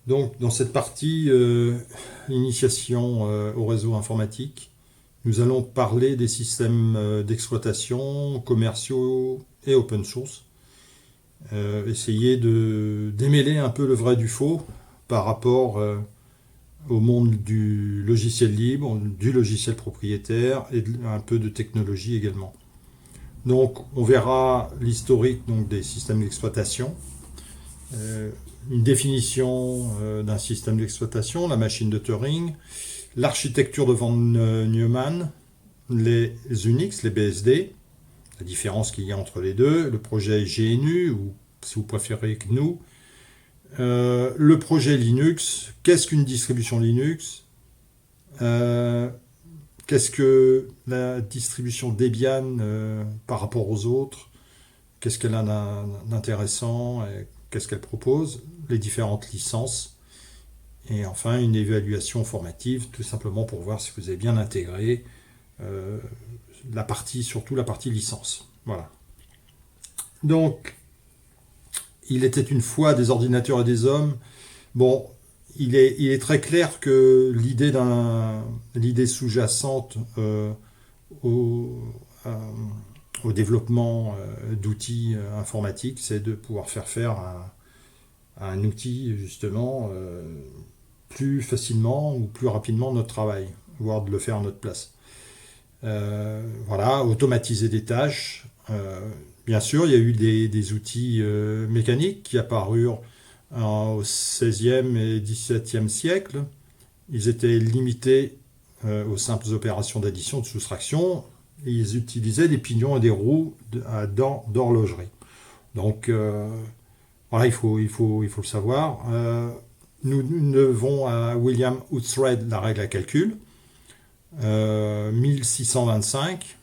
Donc, dans cette partie initiation au réseau informatique, nous allons parler des systèmes d'exploitation commerciaux et open source. Essayer de démêler un peu le vrai du faux par rapport au monde du logiciel libre, du logiciel propriétaire et un peu de technologie également. Donc, on verra l'historique donc, des systèmes d'exploitation, euh, une définition d'un système d'exploitation, la machine de Turing, l'architecture de von Neumann, les Unix, les BSD, la différence qu'il y a entre les deux, le projet GNU, ou si vous préférez GNU, le projet Linux, qu'est-ce qu'une distribution Linux, euh, qu'est-ce que la distribution Debian par rapport aux autres, qu'est-ce qu'elle a d'intéressant, qu'est-ce qu'elle propose, les différentes licences, et enfin une évaluation formative, tout simplement pour voir si vous avez bien intégré euh, la partie, surtout la partie licence. Voilà. Donc, il était une fois des ordinateurs et des hommes. Bon, il est très clair que l'idée sous-jacente au, euh, au développement d'outils informatiques, c'est de pouvoir faire à un outil justement plus facilement ou plus rapidement notre travail, voire de le faire à notre place. Voilà, automatiser des tâches. Bien sûr, il y a eu des outils mécaniques qui apparurent au XVIe et XVIIe siècle. Ils étaient limités aux simples opérations d'addition, de soustraction. Et ils utilisaient des pignons et des roues d'horlogerie. Donc, voilà, il faut le savoir. Nous devons à William Oughtred la règle à calcul, 1625.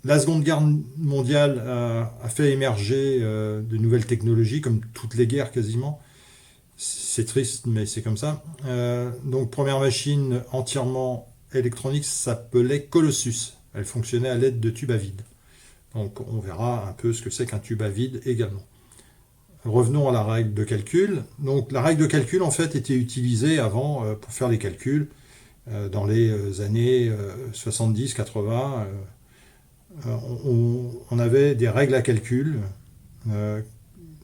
La Seconde Guerre mondiale a fait émerger de nouvelles technologies, comme toutes les guerres quasiment. C'est triste, mais c'est comme ça. Donc, première machine entièrement électronique s'appelait Colossus. Elle fonctionnait à l'aide de tubes à vide. Donc, on verra un peu ce que c'est qu'un tube à vide également. Revenons à la règle de calcul. Donc, la règle de calcul, en fait, était utilisée avant pour faire les calculs dans les années 70-80. On avait des règles à calcul. Euh,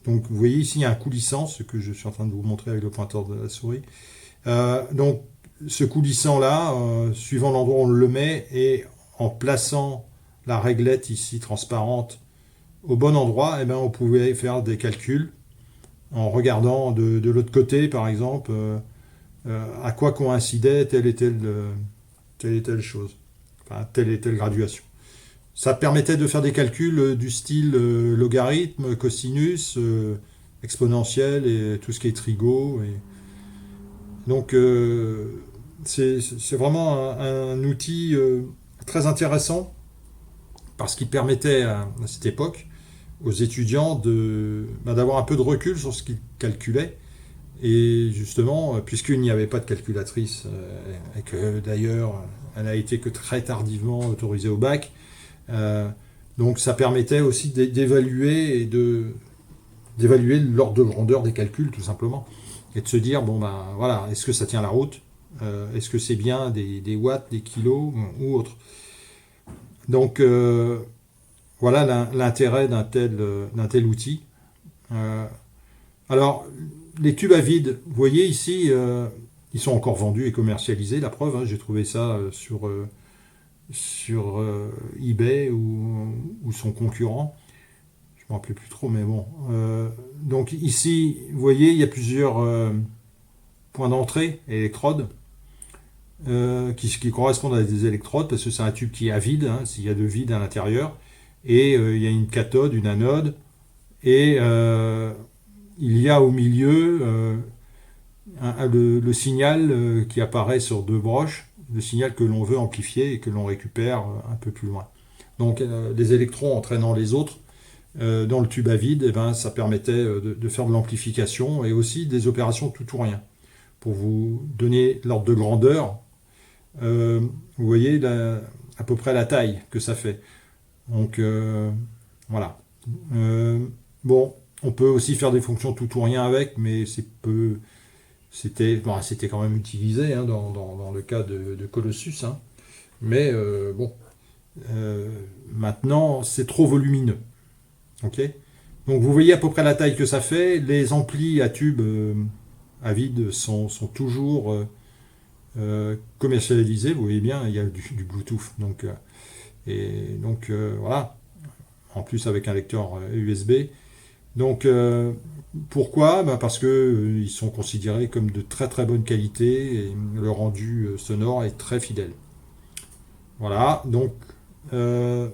donc, vous voyez ici, il y a un coulissant, ce que je suis en train de vous montrer avec le pointeur de la souris. Donc, ce coulissant-là, suivant l'endroit où on le met, et en plaçant la réglette ici transparente au bon endroit, eh ben, on pouvait faire des calculs en regardant de l'autre côté, par exemple, à quoi coïncidait telle et telle chose, enfin, telle et telle graduation. Ça permettait de faire des calculs du style logarithme, cosinus, exponentiel et tout ce qui est trigo. Donc c'est vraiment un outil très intéressant parce qu'il permettait à cette époque aux étudiants d'avoir un peu de recul sur ce qu'ils calculaient. Et justement, puisqu'il n'y avait pas de calculatrice, et que d'ailleurs elle a été que très tardivement autorisée au bac, euh, donc ça permettait aussi d'évaluer d'évaluer l'ordre de grandeur des calculs tout simplement et de se dire bon ben voilà, est-ce que ça tient la route, est-ce que c'est bien des watts, des kilos ou autre. Donc voilà l'intérêt d'un tel outil. Euh, alors les tubes à vide, vous voyez ici, ils sont encore vendus et commercialisés. La preuve, hein, j'ai trouvé ça sur eBay ou son concurrent. Je ne me rappelle plus trop, mais bon. Donc ici, vous voyez, il y a plusieurs points d'entrée, électrodes, qui correspondent à des électrodes, parce que c'est un tube qui est à vide, hein, s'il y a de vide à l'intérieur. Et il y a une cathode, une anode, et il y a au milieu le signal qui apparaît sur deux broches, le signal que l'on veut amplifier et que l'on récupère un peu plus loin. Donc les électrons entraînant les autres dans le tube à vide, eh ben, ça permettait de faire de l'amplification et aussi des opérations tout ou rien. Pour vous donner l'ordre de grandeur, vous voyez à peu près la taille que ça fait. Donc voilà. Euh, bon, On peut aussi faire des fonctions tout ou rien avec, mais c'était quand même utilisé hein, dans le cas de Colossus. Hein. Mais bon, euh, maintenant, c'est trop volumineux. Ok. Donc vous voyez à peu près la taille que ça fait. Les amplis à tube à vide sont toujours commercialisés. Vous voyez bien, il y a du Bluetooth. Voilà. En plus avec un lecteur USB. Donc pourquoi parce que ils sont considérés comme de très très bonne qualité et le rendu sonore est très fidèle. Voilà. Donc euh,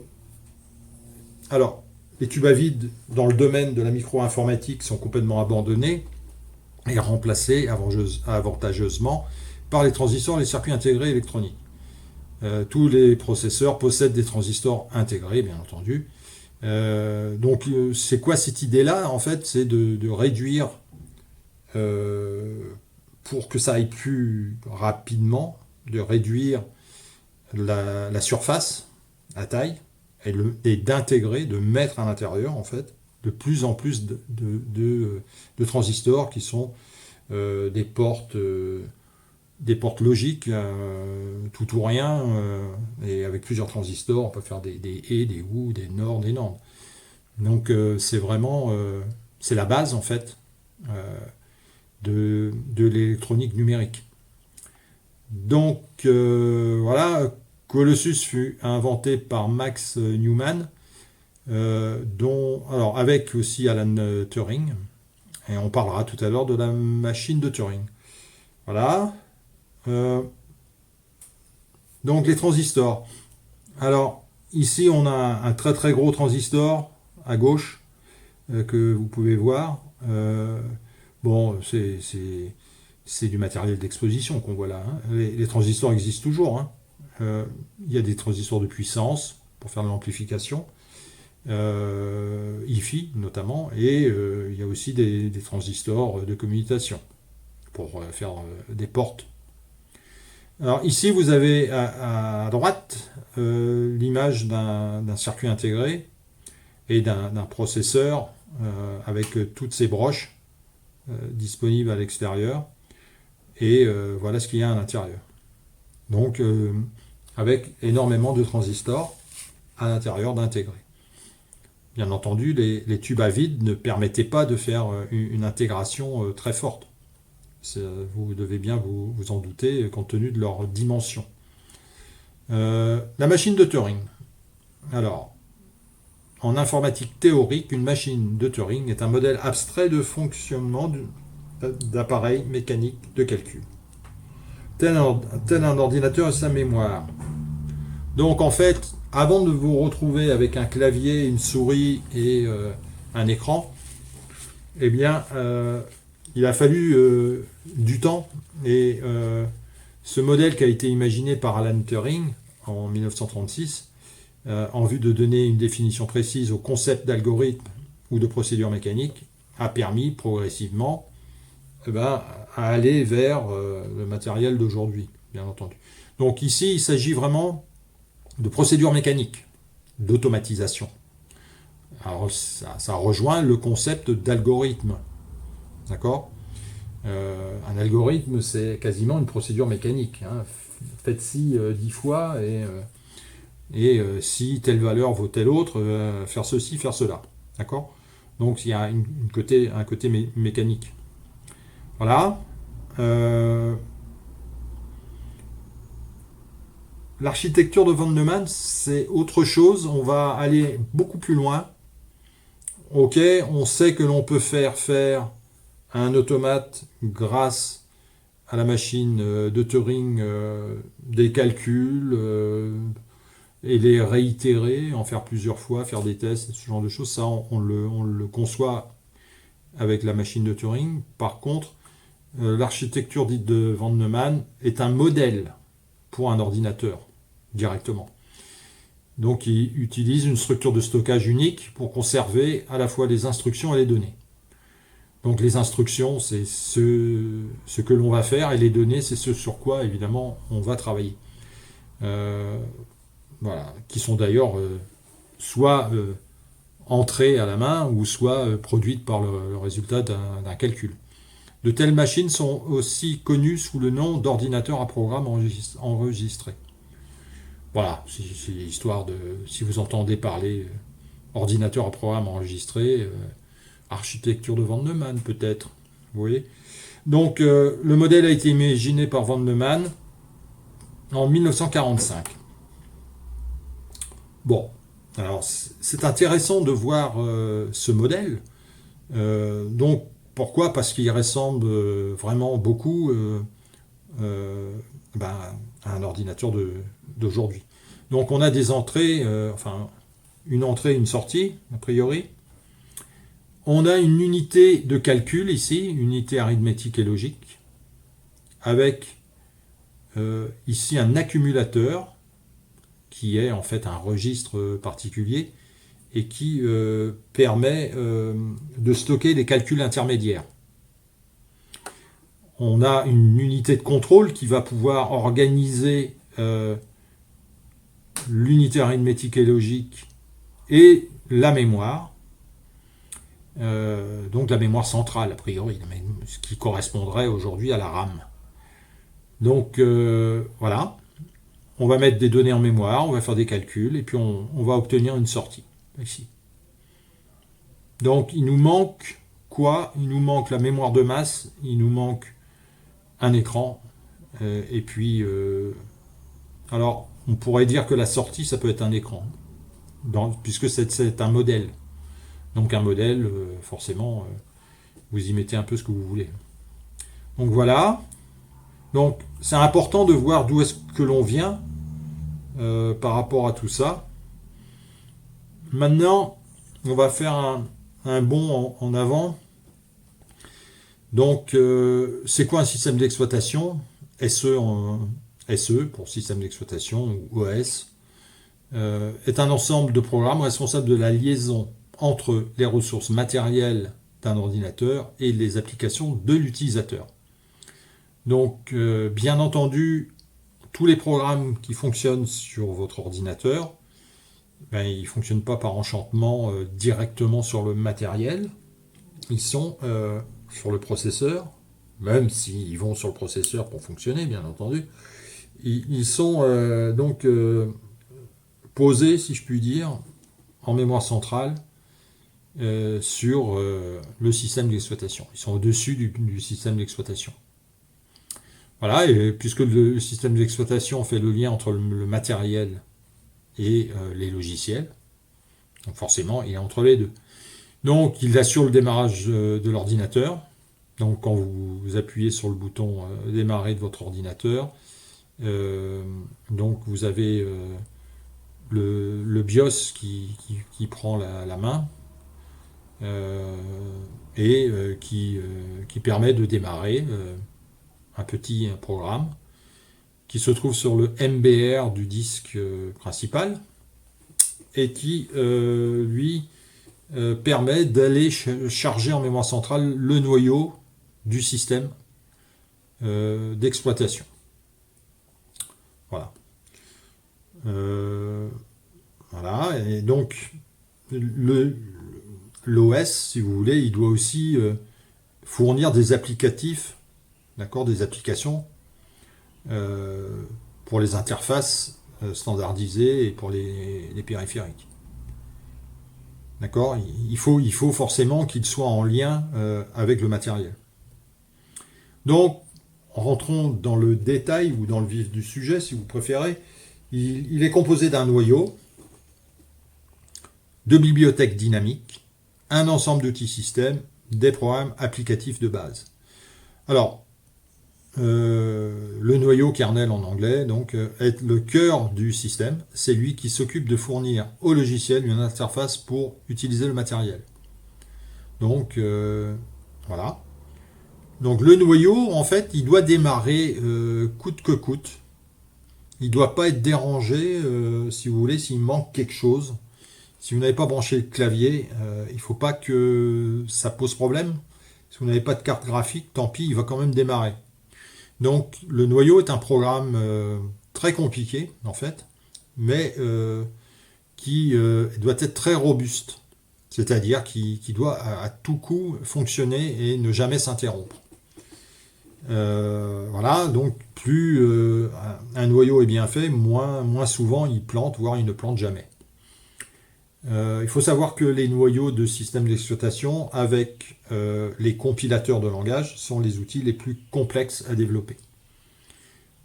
alors les tubes à vide dans le domaine de la micro-informatique sont complètement abandonnés et remplacés avantageusement par les transistors et les circuits intégrés électroniques. Tous les processeurs possèdent des transistors intégrés, bien entendu. C'est quoi cette idée-là? En fait, c'est de réduire, pour que ça aille plus rapidement, de réduire la surface, la taille, et d'intégrer, de mettre à l'intérieur, en fait, de plus en plus de transistors qui sont des portes logiques, tout ou rien, et avec plusieurs transistors, on peut faire des et, des ou, des nord, des nord. Donc c'est vraiment, c'est la base en fait de l'électronique numérique. Donc voilà, Colossus fut inventé par Max Newman, alors avec aussi Alan Turing, et on parlera tout à l'heure de la machine de Turing. Voilà. Euh, donc les transistors. Alors ici on a un très très gros transistor à gauche que vous pouvez voir. Bon, c'est du matériel d'exposition qu'on voit là. Hein. Les transistors existent toujours. Hein. Il y a des transistors de puissance pour faire de l'amplification, hi-fi notamment, et il y a aussi des transistors de commutation pour faire des portes. Alors ici vous avez à droite l'image d'un circuit intégré et d'un processeur avec toutes ces broches disponibles à l'extérieur et voilà ce qu'il y a à l'intérieur. Donc avec énormément de transistors à l'intérieur d'intégrer. Bien entendu, les tubes à vide ne permettaient pas de faire une intégration très forte. Vous devez bien vous en douter compte tenu de leur dimension. La machine de Turing. Alors, en informatique théorique, une machine de Turing est un modèle abstrait de fonctionnement d'appareils mécaniques de calcul. Tel un ordinateur et sa mémoire. Donc en fait, avant de vous retrouver avec un clavier, une souris et un écran, eh bien, il a fallu du temps et ce modèle qui a été imaginé par Alan Turing en 1936 en vue de donner une définition précise au concept d'algorithme ou de procédure mécanique a permis progressivement à aller vers le matériel d'aujourd'hui, bien entendu. Donc ici, il s'agit vraiment de procédure mécanique, d'automatisation. Alors ça rejoint le concept d'algorithme. D'accord ? Un algorithme, c'est quasiment une procédure mécanique. Hein. Faites ci 10 fois et si telle valeur vaut telle autre, faire ceci, faire cela. D'accord ? Donc il y a un côté mécanique. Voilà. L'architecture de von Neumann, c'est autre chose. On va aller beaucoup plus loin. Ok, on sait que l'on peut faire un automate grâce à la machine de Turing des calculs et les réitérer, en faire plusieurs fois, faire des tests, ce genre de choses. Ça, on le conçoit avec la machine de Turing. Par contre, l'architecture dite de von Neumann est un modèle pour un ordinateur directement. Donc il utilise une structure de stockage unique pour conserver à la fois les instructions et les données. Donc les instructions, c'est ce que l'on va faire, et les données, c'est ce sur quoi, évidemment, on va travailler. Voilà, qui sont d'ailleurs soit entrées à la main ou soit produites par le résultat d'un calcul. De telles machines sont aussi connues sous le nom d'ordinateurs à programme enregistrés. Voilà, c'est l'histoire de, si vous entendez parler ordinateur à programme enregistré, architecture de Van Neumann peut-être, vous voyez. Donc le modèle a été imaginé par Van Neumann en 1945. Bon, alors c'est intéressant de voir ce modèle. Donc pourquoi? Parce qu'il ressemble vraiment beaucoup à un ordinateur d'aujourd'hui. Donc on a des entrées, enfin une entrée, une sortie, a priori. On a une unité de calcul ici, unité arithmétique et logique, avec ici un accumulateur qui est en fait un registre particulier et qui permet de stocker des calculs intermédiaires. On a une unité de contrôle qui va pouvoir organiser l'unité arithmétique et logique et la mémoire, donc la mémoire centrale a priori, ce qui correspondrait aujourd'hui à la RAM. Donc voilà, on va mettre des données en mémoire, on va faire des calculs et puis on va obtenir une sortie ici. Donc il nous manque quoi? Il nous manque la mémoire de masse, il nous manque un écran et puis alors on pourrait dire que la sortie ça peut être un écran puisque c'est un modèle. Donc un modèle, forcément, vous y mettez un peu ce que vous voulez. Donc voilà. Donc c'est important de voir d'où est-ce que l'on vient par rapport à tout ça. Maintenant, on va faire un bond en avant. Donc c'est quoi un système d'exploitation? SE pour système d'exploitation ou OS est un ensemble de programmes responsables de la liaison entre les ressources matérielles d'un ordinateur et les applications de l'utilisateur. Donc, bien entendu, tous les programmes qui fonctionnent sur votre ordinateur, ils ne fonctionnent pas par enchantement directement sur le matériel. Ils sont sur le processeur, même s'ils vont sur le processeur pour fonctionner, bien entendu. Ils sont donc posés, si je puis dire, en mémoire centrale sur le système d'exploitation. Ils sont au-dessus du système d'exploitation. Voilà, et puisque le système d'exploitation fait le lien entre le matériel et les logiciels, donc forcément, il est entre les deux. Donc, il assure le démarrage de l'ordinateur. Donc, quand vous appuyez sur le bouton démarrer de votre ordinateur, donc vous avez le BIOS qui prend la main et qui permet de démarrer un petit programme qui se trouve sur le MBR du disque principal et qui lui permet d'aller charger en mémoire centrale le noyau du système d'exploitation. Voilà. Voilà, et donc l'OS, si vous voulez, il doit aussi fournir des applicatifs, d'accord, des applications pour les interfaces standardisées et pour les périphériques. D'accord, il faut forcément qu'il soit en lien avec le matériel. Donc, rentrons dans le détail ou dans le vif du sujet, si vous préférez. Il est composé d'un noyau, de bibliothèques dynamiques, un ensemble d'outils systèmes, des programmes applicatifs de base. Alors, le noyau kernel en anglais donc, est le cœur du système. C'est lui qui s'occupe de fournir au logiciel une interface pour utiliser le matériel. Donc, voilà. Donc le noyau, en fait, il doit démarrer coûte que coûte. Il ne doit pas être dérangé, si vous voulez, s'il manque quelque chose. Si vous n'avez pas branché le clavier, il ne faut pas que ça pose problème. Si vous n'avez pas de carte graphique, tant pis, il va quand même démarrer. Donc le noyau est un programme très compliqué, en fait, mais qui doit être très robuste. c'est-à-dire qui doit à tout coup fonctionner et ne jamais s'interrompre. Voilà, donc plus un noyau est bien fait, moins souvent il plante, voire il ne plante jamais. Il faut savoir que les noyaux de système d'exploitation avec les compilateurs de langage sont les outils les plus complexes à développer.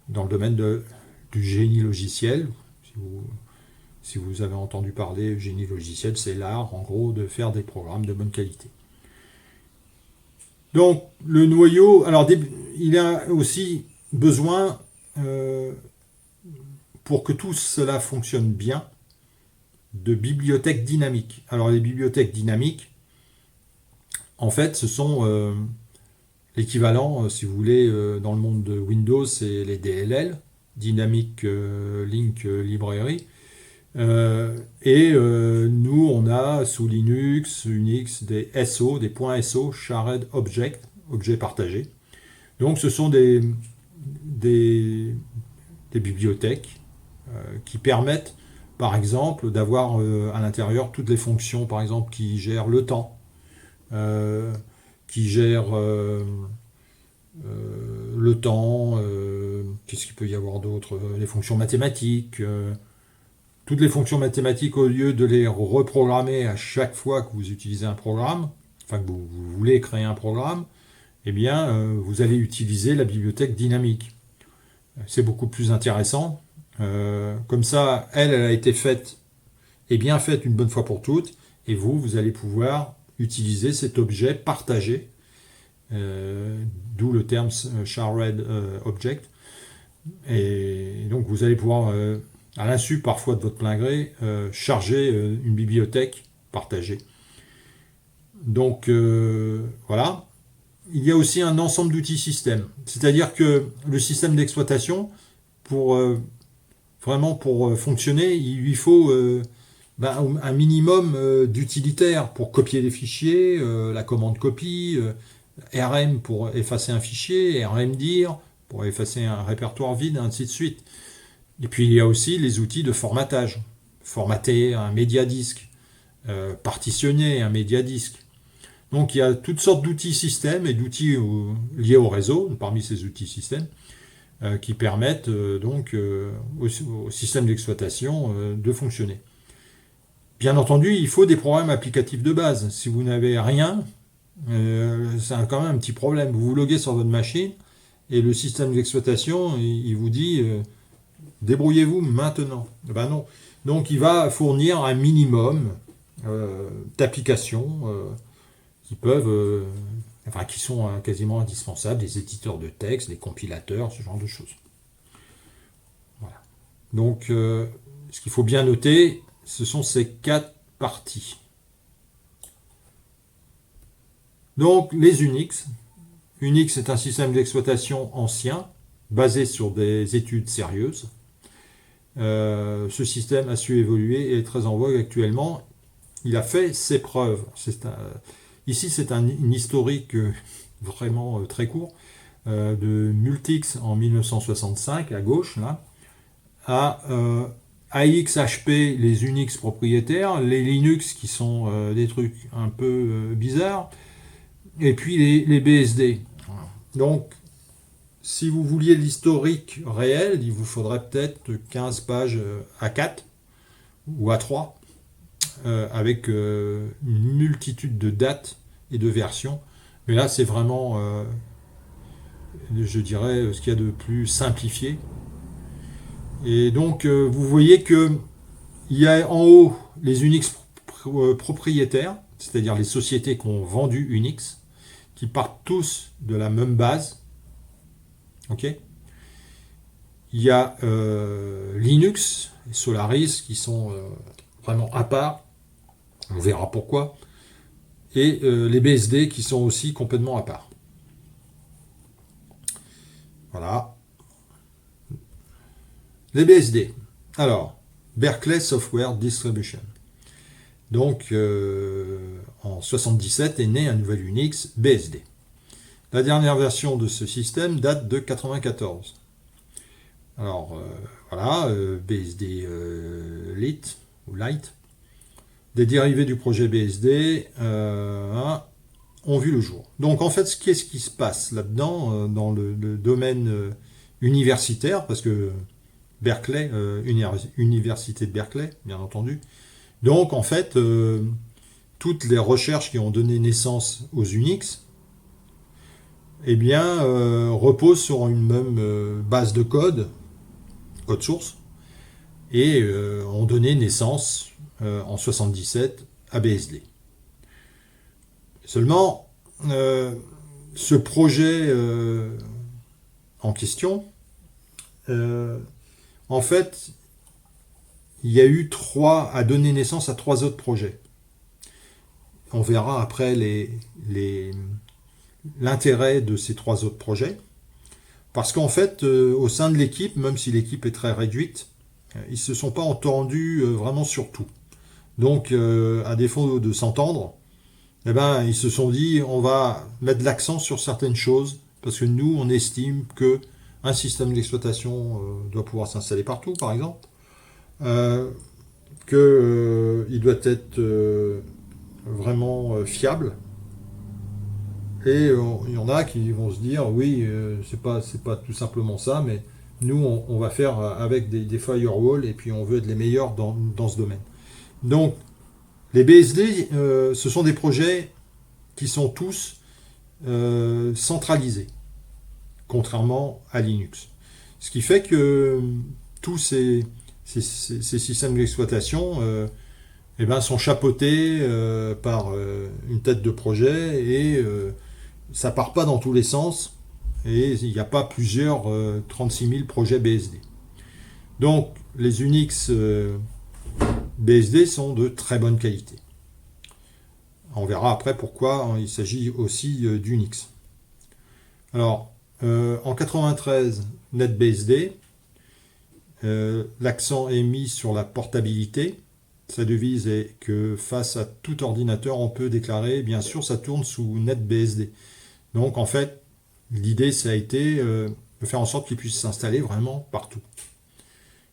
Dans le domaine du génie logiciel, si vous avez entendu parler, génie logiciel, c'est l'art en gros de faire des programmes de bonne qualité. Donc le noyau, alors il a aussi besoin, pour que tout cela fonctionne bien, de bibliothèques dynamiques. Alors les bibliothèques dynamiques, en fait, ce sont l'équivalent, si vous voulez, dans le monde de Windows, c'est les DLL, Dynamic Link Library. Nous, on a sous Linux, Unix, des SO, des .so, Shared Object, objets partagés. Donc ce sont des bibliothèques qui permettent, par exemple, d'avoir à l'intérieur toutes les fonctions, par exemple, qui gèrent le temps, qui gèrent qu'est-ce qu'il peut y avoir d'autre, les fonctions mathématiques, toutes les fonctions mathématiques, au lieu de les reprogrammer à chaque fois que vous utilisez un programme, enfin que vous voulez créer un programme, eh bien, vous allez utiliser la bibliothèque dynamique. C'est beaucoup plus intéressant. Comme ça, elle a été faite et bien faite une bonne fois pour toutes, et vous allez pouvoir utiliser cet objet partagé, d'où le terme Shared Object. Et donc, vous allez pouvoir, à l'insu parfois de votre plein gré, charger une bibliothèque partagée. Donc, voilà. Il y a aussi un ensemble d'outils système. C'est-à-dire que le système d'exploitation, vraiment pour fonctionner, il lui faut un minimum d'utilitaires pour copier les fichiers, la commande copie, RM pour effacer un fichier, rmdir pour effacer un répertoire vide, ainsi de suite. Et puis il y a aussi les outils de formatage. Formater un médiadisque, partitionner un médiadisque. Donc il y a toutes sortes d'outils système et d'outils liés au réseau, parmi ces outils système, qui permettent donc au système d'exploitation de fonctionner. Bien entendu, il faut des programmes applicatifs de base. Si vous n'avez rien, c'est quand même un petit problème. Vous vous loguez sur votre machine et le système d'exploitation, il vous dit débrouillez-vous maintenant. Ben non. Donc il va fournir un minimum d'applications qui peuvent, qui sont quasiment indispensables, des éditeurs de texte, des compilateurs, ce genre de choses. Voilà. Donc ce qu'il faut bien noter, ce sont ces 4 parties. Donc les Unix. Unix est un système d'exploitation ancien, basé sur des études sérieuses. Ce système a su évoluer et est très en vogue actuellement. Il a fait ses preuves. Ici, c'est un historique vraiment très court de Multics en 1965, à gauche, là, à AXHP, les Unix propriétaires, les Linux qui sont des trucs un peu bizarres, et puis les BSD. Donc, si vous vouliez l'historique réel, il vous faudrait peut-être 15 pages A4 ou A3, avec une multitude de dates et de versions. Mais là, c'est vraiment, je dirais, ce qu'il y a de plus simplifié. Et donc, vous voyez qu'il y a en haut les Unix propriétaires, c'est-à-dire les sociétés qui ont vendu Unix, qui partent tous de la même base. Ok ? Il y a Linux et Solaris qui sont vraiment à part. On verra pourquoi. Et les BSD qui sont aussi complètement à part. Voilà. Les BSD. Alors, Berkeley Software Distribution. Donc, en 1977 est né un nouvel Unix, BSD. La dernière version de ce système date de 1994. Alors, voilà, BSD Lite ou Lite. des dérivés du projet BSD ont vu le jour. Donc en fait, qu'est-ce qui se passe là-dedans, dans le domaine universitaire, parce que Berkeley, Université de Berkeley, bien entendu. Donc en fait, toutes les recherches qui ont donné naissance aux Unix, eh bien, reposent sur une même base de code source, et ont donné naissance en 77 à BSD. Seulement, ce projet en question, en fait, il y a eu a donné naissance à 3 autres projets. On verra après l'intérêt de ces 3 autres projets. Parce qu'en fait, au sein de l'équipe, même si l'équipe est très réduite, ils ne se sont pas entendus vraiment sur tout. Donc, à défaut de s'entendre, eh ben, ils se sont dit, on va mettre l'accent sur certaines choses, parce que nous, on estime que un système d'exploitation doit pouvoir s'installer partout, par exemple, qu'il doit être vraiment fiable. Et il y en a qui vont se dire, oui, c'est pas tout simplement ça, mais nous, on va faire avec des firewalls, et puis on veut être les meilleurs dans ce domaine. Donc, les BSD, ce sont des projets qui sont tous centralisés, contrairement à Linux. Ce qui fait que tous ces systèmes d'exploitation eh ben, sont chapeautés par une tête de projet, et ça part pas dans tous les sens, et il n'y a pas plusieurs 36 000 projets BSD. Donc les Unix BSD sont de très bonne qualité. On verra après pourquoi il s'agit aussi d'Unix. Alors, en 93, NetBSD, l'accent est mis sur la portabilité. Sa devise est que face à tout ordinateur, on peut déclarer, bien sûr, ça tourne sous NetBSD. Donc, en fait, l'idée, ça a été de faire en sorte qu'il puisse s'installer vraiment partout.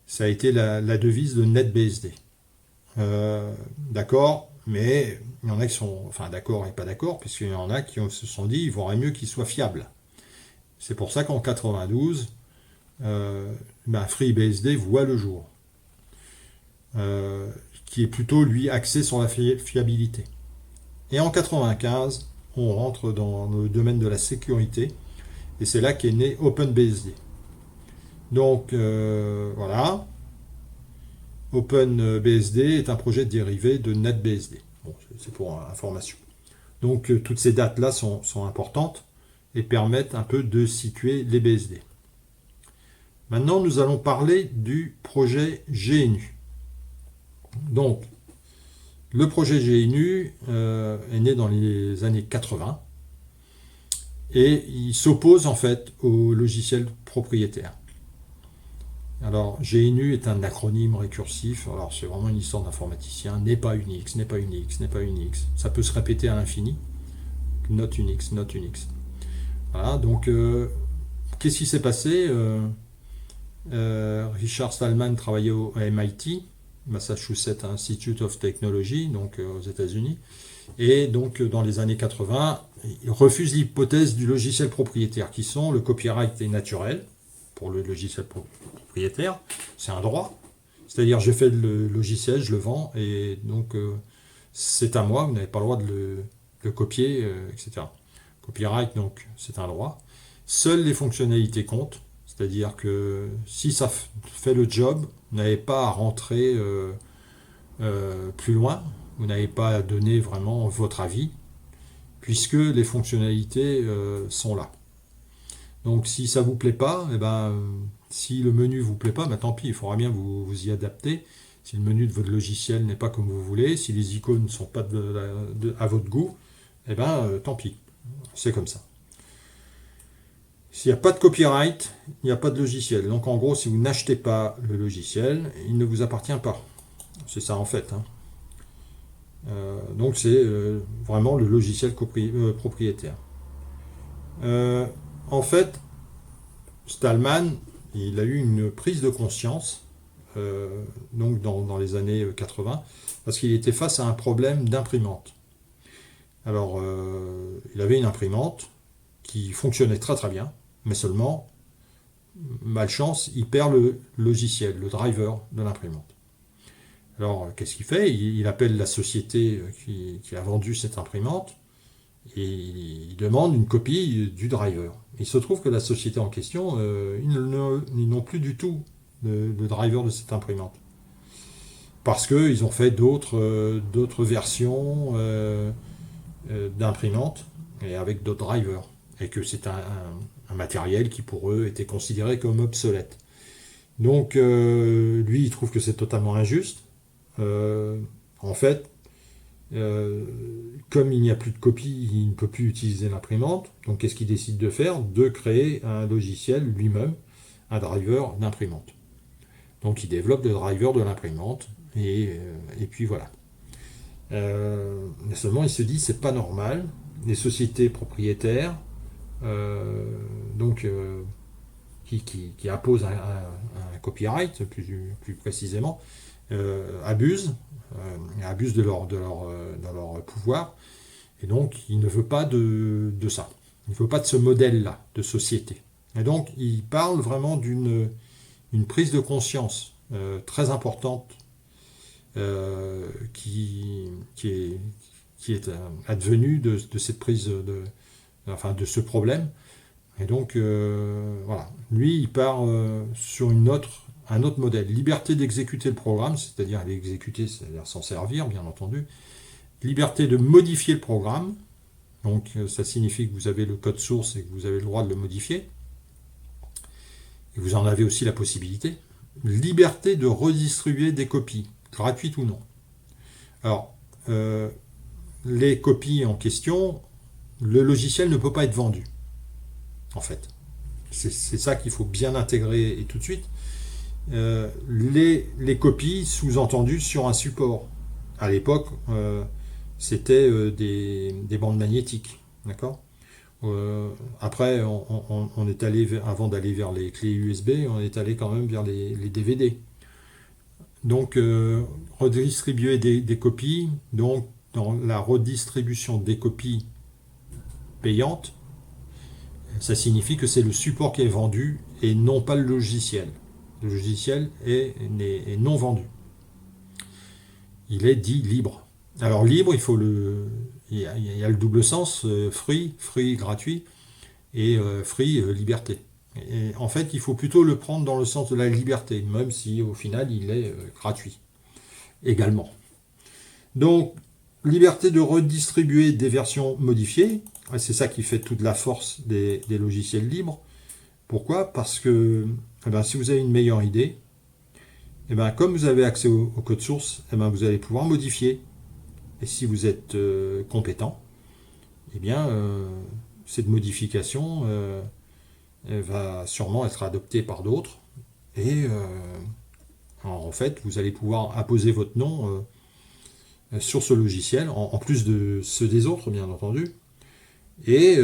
Ça a été la devise de NetBSD. D'accord, mais il y en a qui sont d'accord et pas d'accord, puisqu'il y en a qui se sont dit il vaudrait mieux qu'il soit fiable. C'est pour ça qu'en 92, FreeBSD voit le jour, qui est plutôt lui axé sur la fiabilité. Et en 95, on rentre dans le domaine de la sécurité, et c'est là qu'est né OpenBSD. Donc voilà. OpenBSD est un projet dérivé de NetBSD. Bon, c'est pour information. Donc toutes ces dates-là sont importantes et permettent un peu de situer les BSD. Maintenant, nous allons parler du projet GNU. Donc, le projet GNU est né dans les années 80 et il s'oppose en fait au logiciel propriétaire. Alors, GNU est un acronyme récursif, alors c'est vraiment une histoire d'informaticien, n'est pas Unix, n'est pas Unix, n'est pas Unix. Ça peut se répéter à l'infini. Not Unix, not Unix. Voilà, donc, qu'est-ce qui s'est passé Richard Stallman travaillait au MIT, Massachusetts Institute of Technology, donc aux États-Unis, et donc dans les années 80, il refuse l'hypothèse du logiciel propriétaire, qui sont le copyright est naturel, pour le logiciel propriétaire, c'est un droit. C'est-à-dire, j'ai fait le logiciel, je le vends, et donc c'est à moi, vous n'avez pas le droit de le copier, etc. Copyright, donc, c'est un droit. Seules les fonctionnalités comptent, c'est-à-dire que si ça fait le job, vous n'avez pas à rentrer plus loin, vous n'avez pas à donner vraiment votre avis, puisque les fonctionnalités sont là. Donc si ça vous plaît pas, si le menu vous plaît pas, tant pis, il faudra bien vous y adapter. Si le menu de votre logiciel n'est pas comme vous voulez, si les icônes ne sont pas à votre goût, tant pis, c'est comme ça. S'il n'y a pas de copyright, il n'y a pas de logiciel. Donc en gros, si vous n'achetez pas le logiciel, il ne vous appartient pas. C'est ça en fait. Donc c'est vraiment le logiciel propriétaire. En fait, Stallman, il a eu une prise de conscience donc dans les années 80, parce qu'il était face à un problème d'imprimante. Alors, il avait une imprimante qui fonctionnait très très bien, mais seulement, malchance, il perd le logiciel, le driver de l'imprimante. Alors, qu'est-ce qu'il fait? Il appelle la société qui a vendu cette imprimante et il demande une copie du driver. Il se trouve que la société en question, ils n'ont plus du tout le driver de cette imprimante. Parce qu'ils ont fait d'autres versions d'imprimantes et avec d'autres drivers. Et que c'est un matériel qui pour eux était considéré comme obsolète. Donc lui, il trouve que c'est totalement injuste. En fait, comme il n'y a plus de copie, il ne peut plus utiliser l'imprimante. Donc qu'est-ce qu'il décide de faire? De créer un logiciel lui-même, un driver d'imprimante. Donc il développe le driver de l'imprimante et puis voilà. Mais seulement il se dit c'est pas normal. Les sociétés propriétaires donc qui imposent un copyright plus précisément abusent de leur pouvoir et donc il ne veut pas de ça. Il ne veut pas de ce modèle-là de société. Et donc il parle vraiment d'une prise de conscience très importante qui est advenue de cette prise de ce problème. Et donc voilà, lui il part sur un autre modèle, liberté d'exécuter le programme, c'est-à-dire l'exécuter, c'est-à-dire s'en servir bien entendu, liberté de modifier le programme, donc ça signifie que vous avez le code source et que vous avez le droit de le modifier, et vous en avez aussi la possibilité, liberté de redistribuer des copies, gratuites ou non. Alors, les copies en question, le logiciel ne peut pas être vendu, en fait. C'est ça qu'il faut bien intégrer et tout de suite. Les copies sous-entendues sur un support. À l'époque, c'était des bandes magnétiques, d'accord. Après, on est allé avant d'aller vers les clés USB, on est allé quand même vers les DVD. Donc, redistribuer des copies. Donc, dans la redistribution des copies payantes, ça signifie que c'est le support qui est vendu et non pas le logiciel. Le logiciel est non vendu. Il est dit libre. Alors libre, il y a le double sens, free gratuit, et free liberté. Et en fait, il faut plutôt le prendre dans le sens de la liberté, même si au final il est gratuit également. Donc, liberté de redistribuer des versions modifiées, c'est ça qui fait toute la force des logiciels libres. Pourquoi? Parce que si vous avez une meilleure idée, comme vous avez accès au code source, vous allez pouvoir modifier. Et si vous êtes compétent, cette modification elle va sûrement être adoptée par d'autres. Et en fait, vous allez pouvoir apposer votre nom sur ce logiciel, en plus de ceux des autres, bien entendu. Et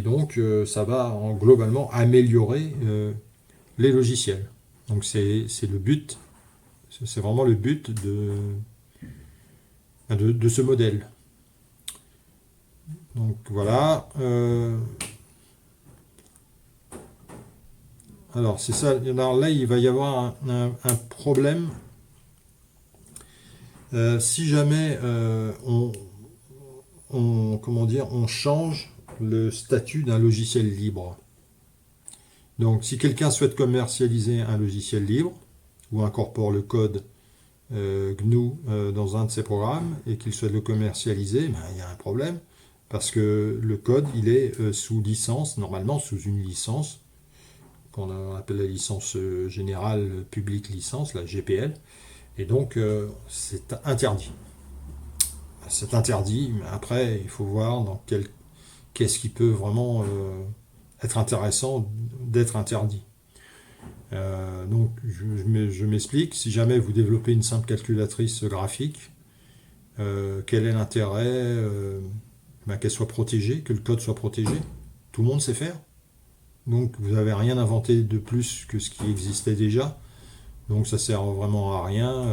donc, ça va globalement améliorer les logiciels. Donc, c'est le but, c'est vraiment le but de ce modèle. Donc, voilà. Alors, c'est ça. Alors là, il va y avoir un problème. Si jamais on change le statut d'un logiciel libre. Donc, si quelqu'un souhaite commercialiser un logiciel libre ou incorpore le code GNU dans un de ses programmes et qu'il souhaite le commercialiser, il y a un problème parce que le code, il est sous licence, normalement sous une licence qu'on appelle la licence générale publique licence, la GPL, et donc c'est interdit. C'est interdit, mais après, il faut voir qu'est-ce qui peut vraiment être intéressant d'être interdit. Donc, je m'explique. Si jamais vous développez une simple calculatrice graphique, quel est l'intérêt qu'elle soit protégée, que le code soit protégé? Tout le monde sait faire. Donc, vous n'avez rien inventé de plus que ce qui existait déjà. Donc ça sert vraiment à rien.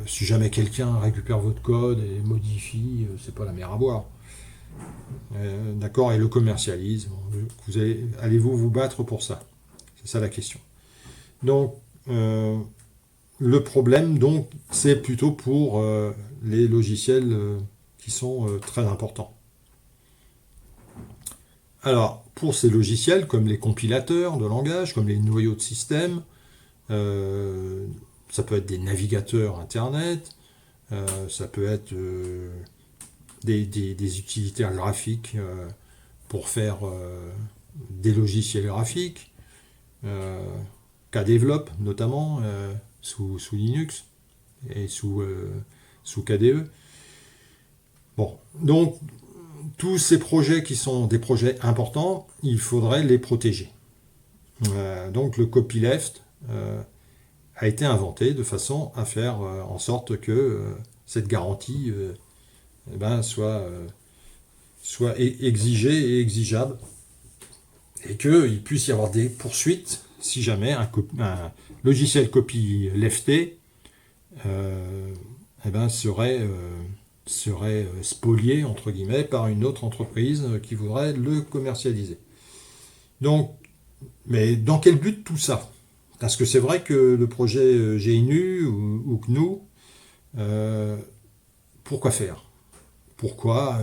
Si jamais quelqu'un récupère votre code et modifie, c'est pas la mer à boire. D'accord, et le commercialise. Allez-vous vous battre pour ça? C'est ça la question. Donc, le problème, donc, c'est plutôt pour les logiciels qui sont très importants. Alors, pour ces logiciels, comme les compilateurs de langage, comme les noyaux de système, ça peut être des navigateurs Internet, ça peut être des utilitaires graphiques pour faire des logiciels graphiques, KDevelop notamment, sous Linux et sous KDE. Bon, donc tous ces projets qui sont des projets importants, il faudrait les protéger. Donc le copyleft a été inventé de façon à faire en sorte que cette garantie soit exigée et exigeable, et qu'il puisse y avoir des poursuites si jamais un logiciel copylefté serait spolié entre guillemets par une autre entreprise qui voudrait le commercialiser. Donc, mais dans quel but tout ça? Parce que c'est vrai que le projet GNU ou GNU, pourquoi faire? Pourquoi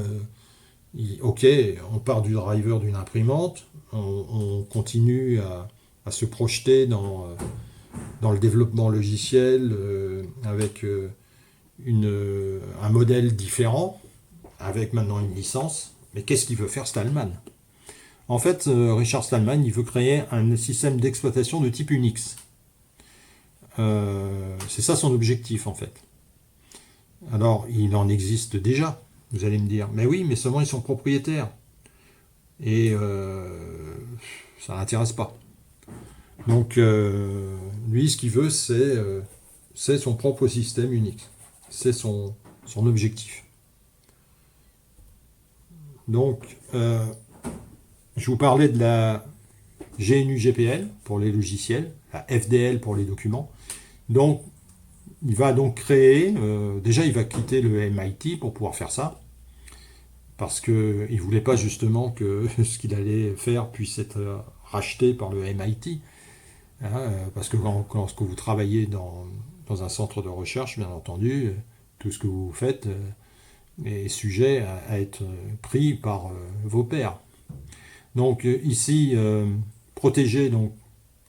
ok, on part du driver d'une imprimante, on continue à se projeter dans le développement logiciel avec un modèle différent, avec maintenant une licence. Mais qu'est-ce qu'il veut faire Stallman? En fait, Richard Stallman, il veut créer un système d'exploitation de type Unix. C'est ça son objectif, en fait. Alors, il en existe déjà, vous allez me dire. Mais oui, mais seulement ils sont propriétaires. Et ça l'intéresse pas. Donc, lui, ce qu'il veut, c'est son propre système Unix. C'est son objectif. Donc, je vous parlais de la GNU-GPL pour les logiciels, la FDL pour les documents. Donc, il va donc créer, déjà il va quitter le MIT pour pouvoir faire ça, parce qu'il ne voulait pas justement que ce qu'il allait faire puisse être racheté par le MIT, hein, parce que lorsque vous travaillez dans un centre de recherche, bien entendu, tout ce que vous faites est sujet à être pris par vos pairs. Donc ici, protéger donc,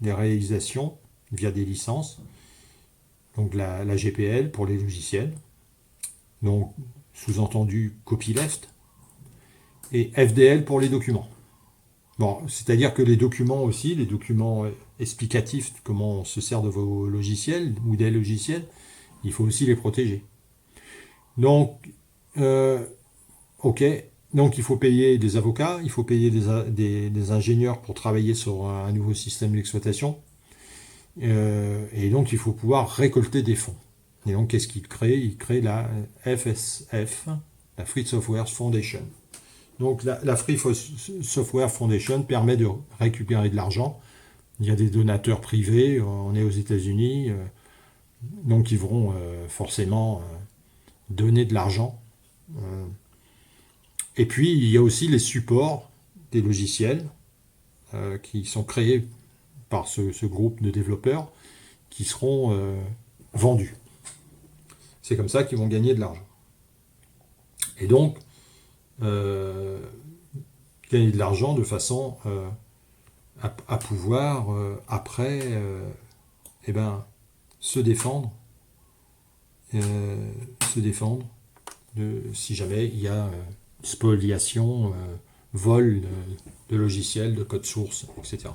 les réalisations via des licences, donc la GPL pour les logiciels, donc sous-entendu copyleft, et FDL pour les documents. Bon, c'est-à-dire que les documents aussi, les documents explicatifs de comment on se sert de vos logiciels ou des logiciels, il faut aussi les protéger. Donc, ok, donc il faut payer des avocats, il faut payer des ingénieurs pour travailler sur un nouveau système d'exploitation, et donc il faut pouvoir récolter des fonds. Et donc qu'est-ce qu'il crée? Il crée la FSF, la Free Software Foundation. Donc la Free Software Foundation permet de récupérer de l'argent. Il y a des donateurs privés, on est aux États-Unis, donc ils vont forcément donner de l'argent. Et puis il y a aussi les supports des logiciels qui sont créés par ce groupe de développeurs qui seront vendus. C'est comme ça qu'ils vont gagner de l'argent. Et donc, gagner de l'argent de façon à pouvoir après se défendre si jamais il y a spoliation, vol de logiciels, de code source, etc.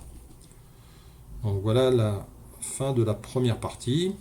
Donc voilà la fin de la première partie.